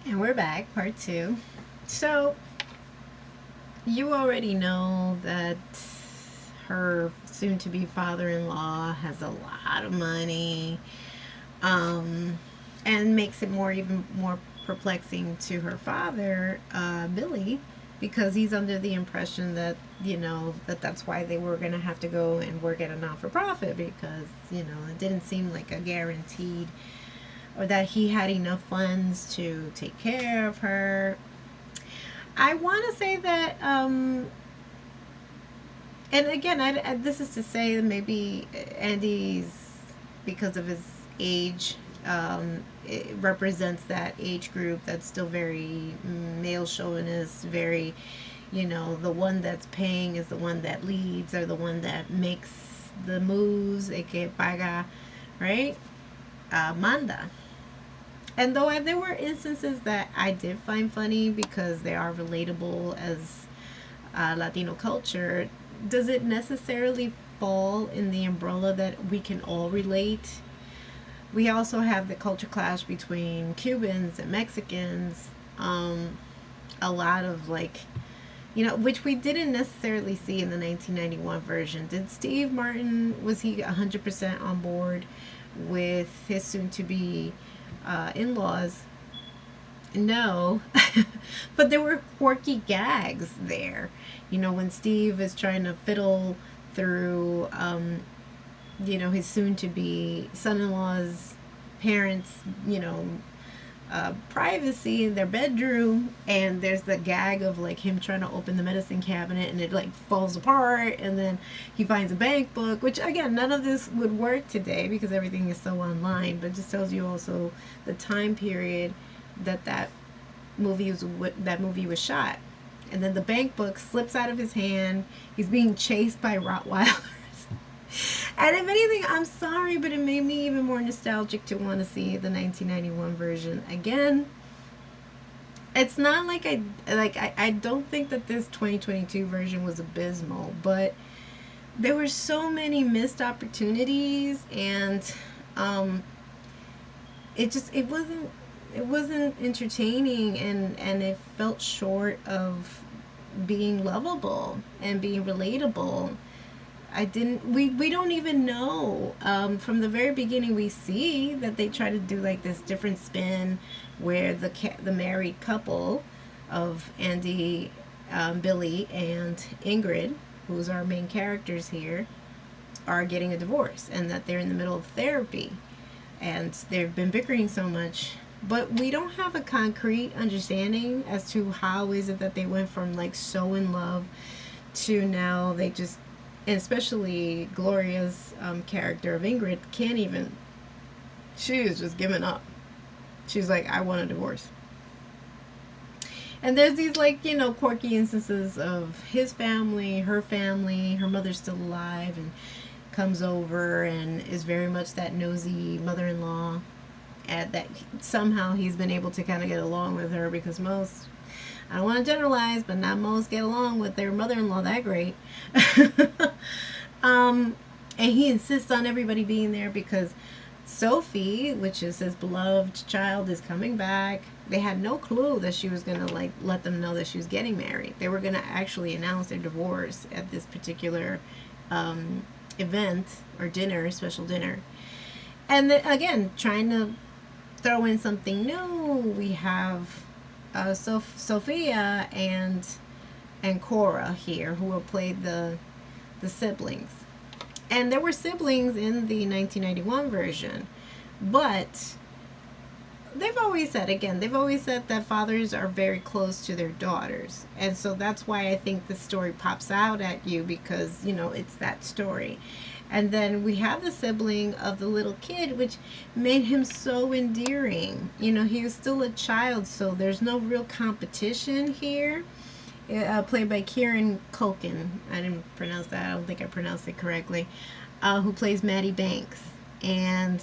And we're back, part two. So, you already know that her soon to be father in law has a lot of money, um, and makes it even more perplexing to her father, Billy, because he's under the impression that, that's why they were going to have to go and work at a not for profit because, it didn't seem like a guaranteed or that he had enough funds to take care of her. I want to say that, and again, this is to say that maybe Andy's, because of his age, it represents that age group that's still very male chauvinist, very, the one that's paying is the one that leads or the one that makes the moves, aka paga, right? Manda. And though there were instances that I did find funny because they are relatable as Latino culture, does it necessarily fall in the umbrella that we can all relate? We also have the culture clash between Cubans and Mexicans. A lot of which we didn't necessarily see in the 1991 version. Did Steve Martin, was he 100% on board with his soon to be in laws? No, but there were quirky gags there. When Steve is trying to fiddle through, his soon to be son in law's parents, privacy in their bedroom, and there's the gag of like him trying to open the medicine cabinet and it like falls apart, and then he finds a bank book, which again, none of this would work today because everything is so online, but just tells you also the time period that movie was shot. And then the bank book slips out of his hand. He's being chased by Rottweilers. And if anything, I'm sorry, but it made me even more nostalgic to want to see the 1991 version again. It's not like I don't think that this 2022 version was abysmal, but there were so many missed opportunities, and um, it wasn't entertaining, and it felt short of being lovable and being relatable. I didn't. We don't even know. From the very beginning, we see that they try to do like this different spin, where the married couple of Andy, Billy, and Ingrid, who's our main characters here, are getting a divorce, and that they're in the middle of therapy, and they've been bickering so much. But we don't have a concrete understanding as to how is it that they went from like so in love to now they just, especially Gloria's character of Ingrid, can't even. She is just giving up. She's like, I want a divorce. And there's these quirky instances of his family, her mother's still alive, and comes over and is very much that nosy mother-in-law. And that somehow he's been able to kind of get along with her because most, I don't want to generalize, but not most get along with their mother-in-law that great. um, and he insists on everybody being there because Sophie, which is his beloved child, is coming back. They had no clue that she was gonna like let them know that she was getting married. They were gonna actually announce their divorce at this particular event or dinner, special dinner. And again, trying to throw in something new, we have Sophia and Cora here, who have played the siblings. And there were siblings in the 1991 version, but they've always said that fathers are very close to their daughters, and so that's why I think the story pops out at you, because it's that story. And then we have the sibling of the little kid, which made him so endearing. He was still a child, so there's no real competition here. Played by Kieran Culkin. I didn't pronounce that. I don't think I pronounced it correctly. Who plays Maddie Banks. And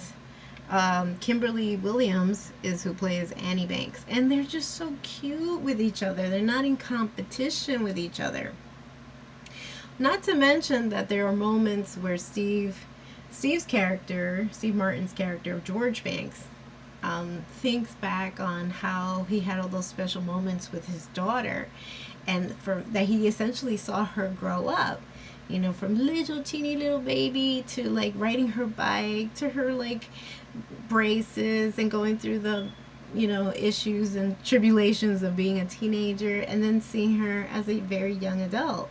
Kimberly Williams is who plays Annie Banks. And they're just so cute with each other. They're not in competition with each other. Not to mention that there are moments where Steve Martin's character of George Banks, thinks back on how he had all those special moments with his daughter, and for that he essentially saw her grow up, you know, from little teeny little baby to like riding her bike to her like braces and going through the, you know, issues and tribulations of being a teenager, and then seeing her as a very young adult.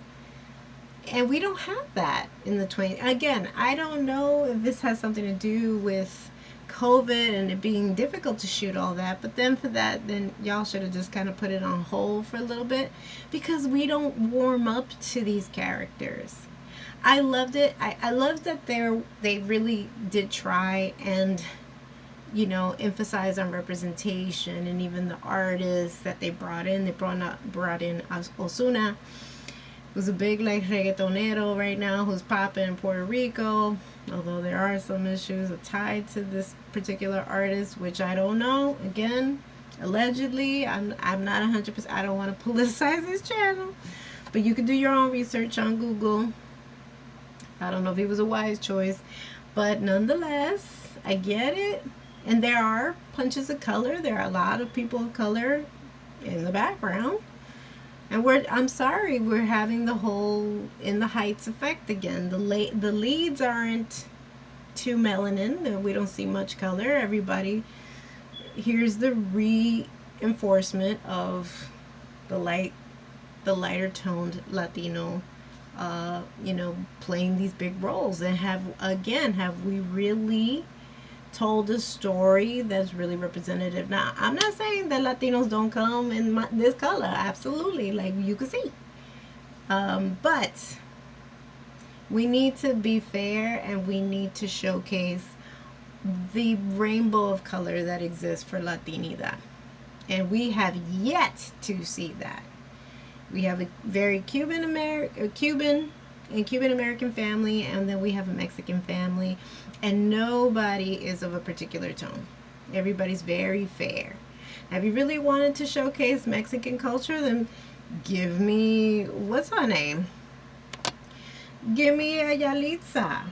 And we don't have that in the 20s. Again, I don't know if this has something to do with COVID and it being difficult to shoot all that, but then for that, then y'all should have just kind of put it on hold for a little bit, because we don't warm up to these characters. I loved it. I loved that they really did try and, you know, emphasize on representation, and even the artists that they brought in. They brought in Osuna, who's a big like reggaetonero right now, who's popping in Puerto Rico. Although there are some issues tied to this particular artist, which I don't know. Again, allegedly, I'm not 100%. I don't want to politicize his channel, but you can do your own research on Google. I don't know if he was a wise choice, but nonetheless, I get it. And there are punches of color. There are a lot of people of color in the background. And I'm sorry, we're having the whole In the Heights effect again. The leads aren't too melanin. We don't see much color. Everybody, here's the reinforcement of the lighter toned Latino, you know, playing these big roles. And have we really told a story that's really representative? Now, I'm not saying that Latinos don't come in this color. Absolutely, like you can see. But we need to be fair, and we need to showcase the rainbow of color that exists for Latinidad. And we have yet to see that. We have a very Cuban American family, and then we have a Mexican family, and nobody is of a particular tone. Everybody's very fair. If you really wanted to showcase Mexican culture, then give me, what's her name? Give me a Yalitza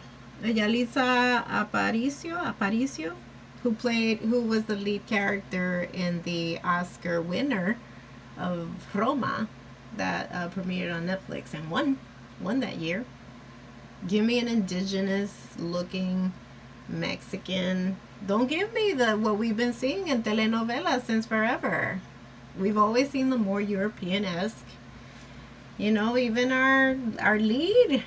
Aparicio, who was the lead character in the Oscar winner of Roma that premiered on Netflix and won that year. Give me an indigenous looking Mexican. Don't give me what we've been seeing in telenovelas since forever. We've always seen the more European-esque. You know, even our lead,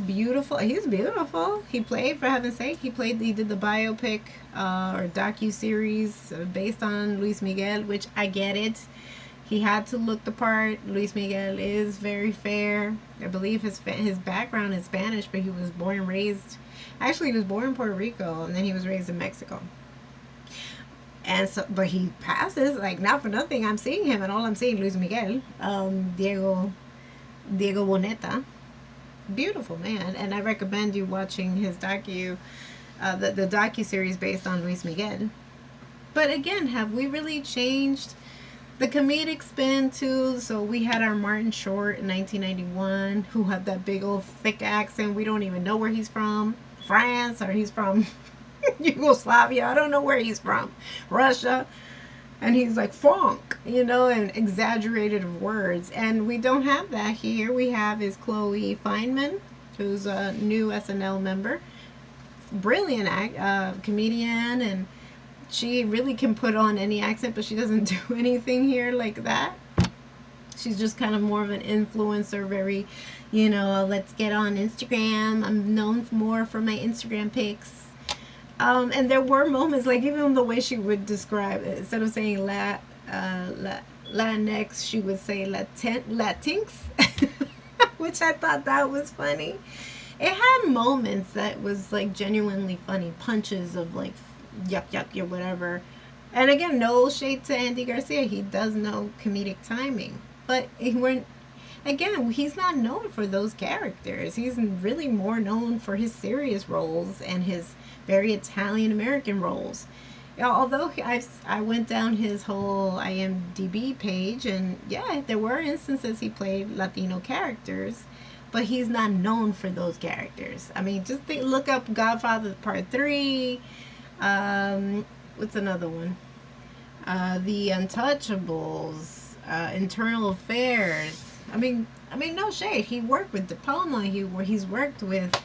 beautiful. He's beautiful. He played, for heaven's sake, he did the biopic or docu-series based on Luis Miguel, which I get it. He had to look the part. Luis Miguel is very fair. I believe his background is Spanish, but he was born and raised. Actually, he was born in Puerto Rico, and then he was raised in Mexico. And so, but he passes, like, not for nothing. I'm seeing him, and all I'm seeing Luis Miguel, Diego Boneta, beautiful man. And I recommend you watching his the docu series based on Luis Miguel. But again, have we really changed? The comedic spin too. So we had our Martin Short in 1991, who had that big old thick accent. We don't even know where he's from. France, or he's from Yugoslavia. I don't know where he's from. Russia. And he's like funk, you know, and exaggerated words. And we don't have that here. We have is Chloe Fineman, who's a new SNL member. Brilliant comedian, and she really can put on any accent, but she doesn't do anything here like that. She's just kind of more of an influencer, very, you know, let's get on Instagram. I'm known more for my Instagram pics. And there were moments, like even the way she would describe it, instead of saying Latinx, she would say Latinx, which I thought that was funny. It had moments that was like genuinely funny, punches of like yuck or whatever. And again, no shade to Andy Garcia. He does know comedic timing. But he's not known for those characters. He's really more known for his serious roles and his very Italian American roles. Although I went down his whole IMDb page, and yeah, there were instances he played Latino characters, but he's not known for those characters. I mean, just look up Godfather Part 3. what's another one? The Untouchables, Internal Affairs. I mean, no shade. He worked with De Palma. He's worked with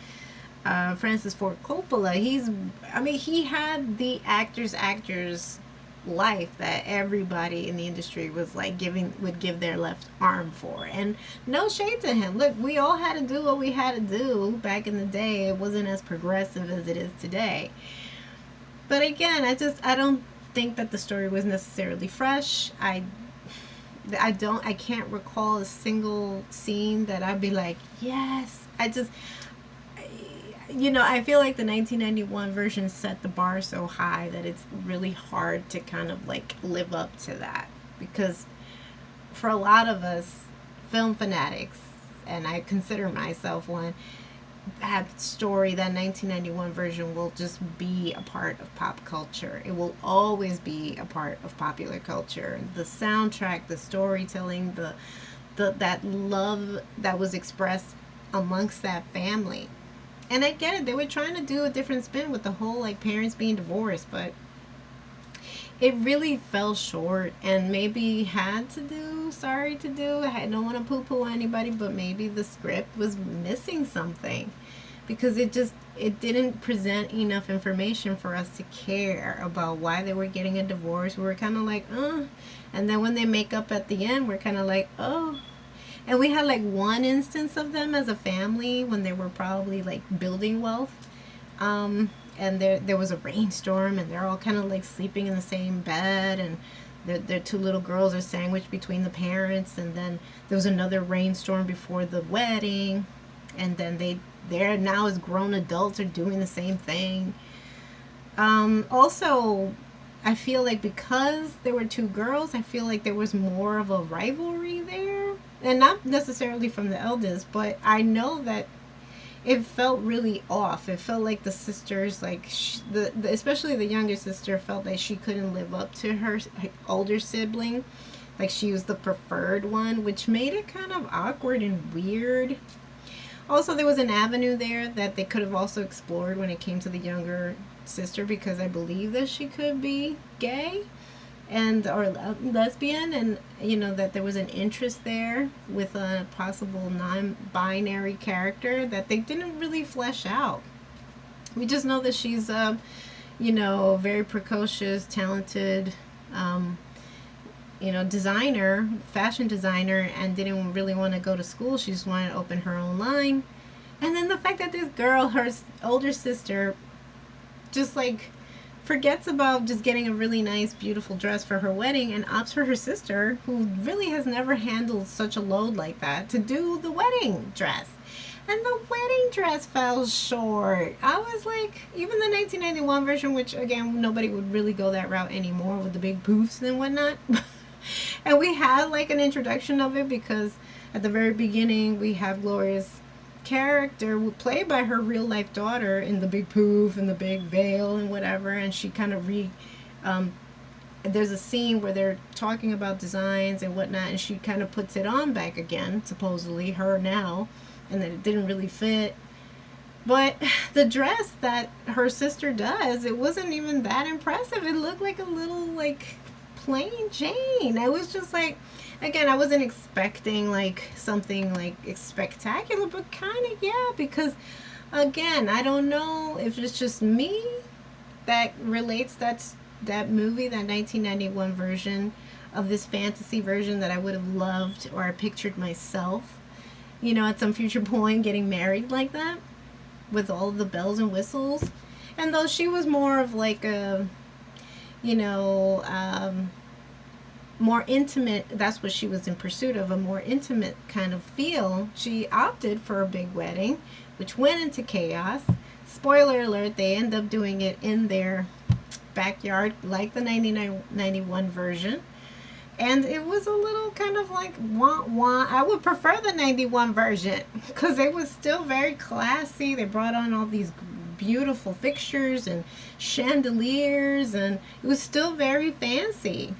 Francis Ford Coppola. He had the actors life that everybody in the industry was like would give their left arm for. And no shade to him. Look, we all had to do what we had to do back in the day. It wasn't as progressive as it is today. But again, I don't think that the story was necessarily fresh. I can't recall a single scene that I'd be like, yes. I feel like the 1991 version set the bar so high that it's really hard to kind of like live up to that, because for a lot of us film fanatics, and I consider myself one, that story, that 1991 version, will just be a part of pop culture. It will always be a part of popular culture. The soundtrack, the storytelling, the that love that was expressed amongst that family. And I get it, they were trying to do a different spin with the whole like parents being divorced, but it really fell short, and maybe had to do, sorry to do, I don't want to poo poo anybody, but maybe the script was missing something, because it didn't present enough information for us to care about why they were getting a divorce. We were kind of like, and then when they make up at the end, we're kind of like, oh. And we had like one instance of them as a family when they were probably like building wealth. And there was a rainstorm, and they're all kind of like sleeping in the same bed, and their two little girls are sandwiched between the parents. And then there was another rainstorm before the wedding, and then they're now as grown adults are doing the same thing. Also, I feel like because there were two girls, I feel like there was more of a rivalry there, and not necessarily from the eldest, but I know that it felt really off. It felt like the sisters, like especially the younger sister, felt that she couldn't live up to her older sibling. Like she was the preferred one, which made it kind of awkward and weird. Also, there was an avenue there that they could have also explored when it came to the younger sister, because I believe that she could be gay and or lesbian, and that there was an interest there with a possible non-binary character that they didn't really flesh out. We just know that she's very precocious, talented, designer, fashion designer, and didn't really want to go to school. She just wanted to open her own line. And then the fact that this girl, her older sister, just like forgets about just getting a really nice, beautiful dress for her wedding and opts for her sister, who really has never handled such a load like that, to do the wedding dress. And the wedding dress fell short. I was like, even the 1991 version, which again, nobody would really go that route anymore with the big poofs and whatnot. And we had like an introduction of it, because at the very beginning we have Gloria's character played by her real life daughter in the big poof and the big veil and whatever, and she kind of there's a scene where they're talking about designs and whatnot, and she kind of puts it on back again, supposedly her now, and then it didn't really fit. But the dress that her sister does, it wasn't even that impressive. It looked like a little like plain Jane. I was just like, again, I wasn't expecting like something like spectacular, but kind of, yeah, because again, I don't know if it's just me that relates that movie, that 1991 version of this fantasy version that I would have loved, or I pictured myself, at some future point getting married like that with all of the bells and whistles. And though she was more of like a more intimate, that's what she was in pursuit of, a more intimate kind of feel, she opted for a big wedding, which went into chaos. Spoiler alert, they end up doing it in their backyard like the 1991 version. And it was a little kind of like wah wah. I would prefer the 91 version, because it was still very classy. They brought on all these beautiful fixtures and chandeliers, and it was still very fancy.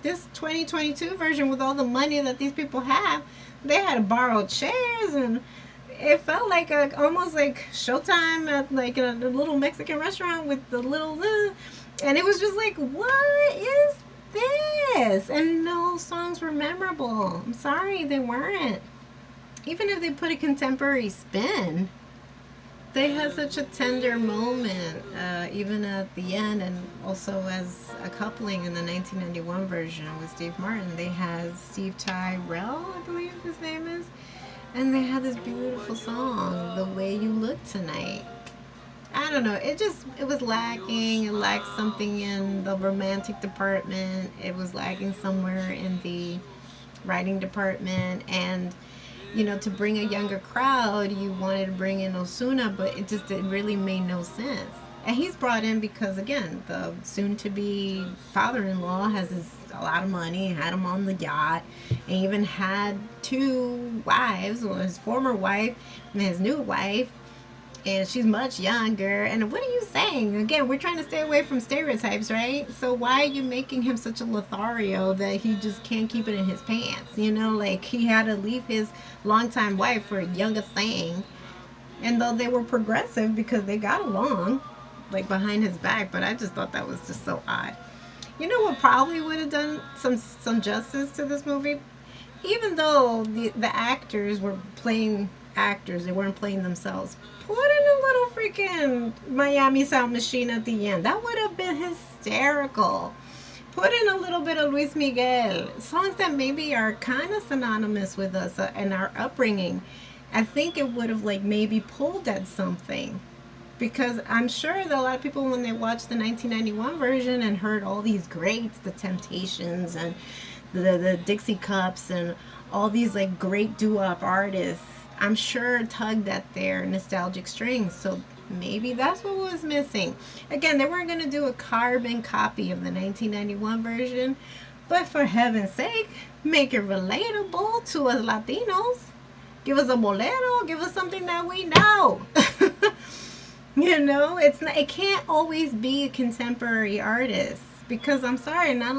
This 2022 version, with all the money that these people have, they had to borrow chairs, and it felt like almost like Showtime at like a little Mexican restaurant with the little And it was just like, what is this? And no songs were memorable. I'm sorry, they weren't. Even if they put a contemporary spin, they had such a tender moment, even at the end, and also as a coupling in the 1991 version with Steve Martin. They had Steve Tyrell, I believe his name is, and they had this beautiful song, "The Way You Look Tonight." I don't know. It was lacking. It lacked something in the romantic department. It was lacking somewhere in the writing department. And, to bring a younger crowd, you wanted to bring in Osuna, but it really made no sense. And he's brought in because, again, the soon to be father in law a lot of money, had him on the yacht, and even had two wives, well, his former wife and his new wife, and she's much younger. And what are you saying? Again, we're trying to stay away from stereotypes, right? So why are you making him such a Lothario that he just can't keep it in his pants? Like he had to leave his longtime wife for a younger thing. And though they were progressive because they got along, like behind his back, but I just thought that was just so odd. You know what probably would have done some justice to this movie? Even though the actors were playing actors, they weren't playing themselves. Put in a little freaking Miami Sound Machine at the end. That would have been hysterical. Put in a little bit of Luis Miguel. Songs that maybe are kind of synonymous with us and our upbringing. I think it would have like maybe pulled at something. Because I'm sure that a lot of people, when they watched the 1991 version and heard all these greats, the Temptations and the Dixie Cups and all these like great doo-wop artists, I'm sure tugged at their nostalgic strings. So maybe that's what was missing. Again, they weren't going to do a carbon copy of the 1991 version, but for heaven's sake, make it relatable to us Latinos. Give us a bolero. Give us something that we know. It can't always be a contemporary artist, because I'm sorry, not